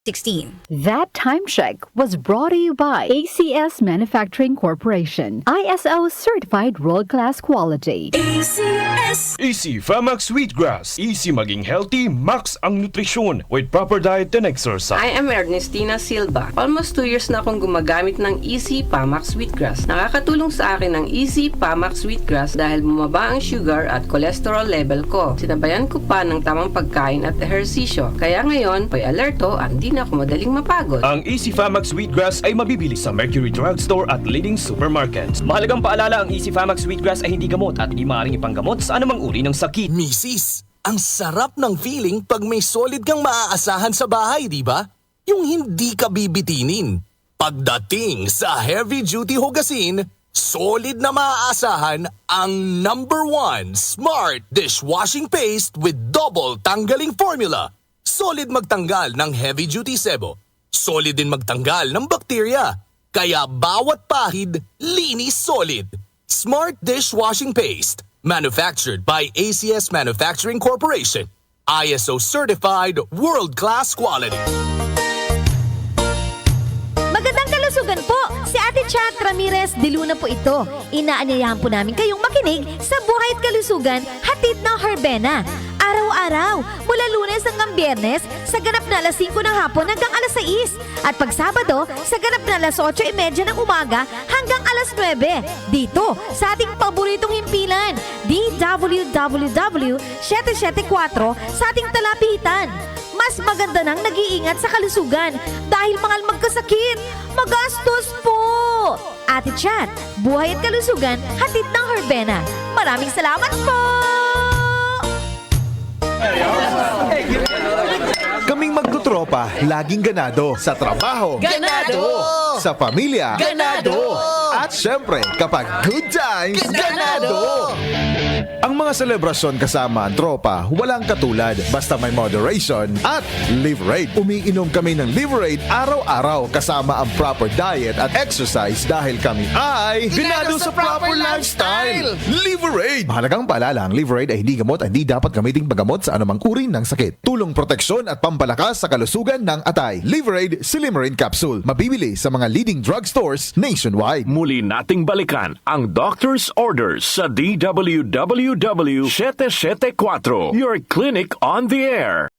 16. That time check was brought to you by ACS Manufacturing Corporation, ISO certified world-class quality. Easy Famax Wheatgrass. Easy maging healthy, max ang nutrisyon with proper diet and exercise. I am Ernestina Silva. Almost 2 years na akong gumagamit ng Easy Famax Wheatgrass. Nakakatulong sa akin ang Easy Famax Wheatgrass dahil bumaba ang sugar at cholesterol level ko. Sinabayan ko pa ng tamang pagkain at ehersisyo. Kaya ngayon, may alerto at di na ako madaling mapagod. Ang Easy Famax Wheatgrass ay mabibili sa Mercury Drugstore at leading supermarkets. Mahalagang paalala, ang Easy Famax Wheatgrass ay hindi gamot at hindi maaaring ipanggamot sa anumang uri ng sakit. Misis, ang sarap ng feeling pag may solid kang maaasahan sa bahay, di ba? Yung hindi ka bibitinin. Pagdating sa heavy-duty hugasin, solid na maaasahan ang #1 Smart Dishwashing Paste with double tanggaling formula. Solid magtanggal ng heavy-duty sebo. Solid din magtanggal ng bakterya. Kaya bawat pahid, linis solid. Smart Dishwashing Paste. Manufactured by ACS Manufacturing Corporation. ISO certified world-class quality. Magandang kalusugan po! Si Ate Chat Ramirez de Luna po ito. Inaanyayahan po namin kayong makinig sa Buhay at Kalusugan, hatid ng Herbena. Araw-araw, mula Lunes hanggang Biyernes, sa ganap na alas 5 ng hapon hanggang alas 6. At pag Sabado, sa ganap na alas 8:30 ng umaga hanggang alas 9. Dito, sa ating paboritong himpilan, DWWW 774 sa ating talapitan. Mas maganda nang nag-iingat sa kalusugan dahil mahal magkasakit. Magastos po! Ate Chat, Buhay at Kalusugan, hatid ng Herbena. Maraming salamat po! Kaming magtutropa, laging ganado. Sa trabaho, Ganado! sa pamilya, Ganado! at syempre, kapag good times, ganado! Ang mga selebrasyon kasama ang tropa, walang katulad. Basta may moderation at Liverade. Umiinom kami ng Liverade araw-araw kasama ang proper diet at exercise dahil kami ay ganado sa proper lifestyle. Liverade! Mahalagang paalala, ang Liverade ay hindi gamot at hindi dapat gamiting paggamot sa anumang uri ng sakit. Tulong proteksyon at pampalakas sa kalusugan ng atay. Liverade Silimarin Capsule. Mabibili sa mga leading drugstores nationwide. Muli nating balikan ang doctor's orders sa DWWW 774, your clinic on the air.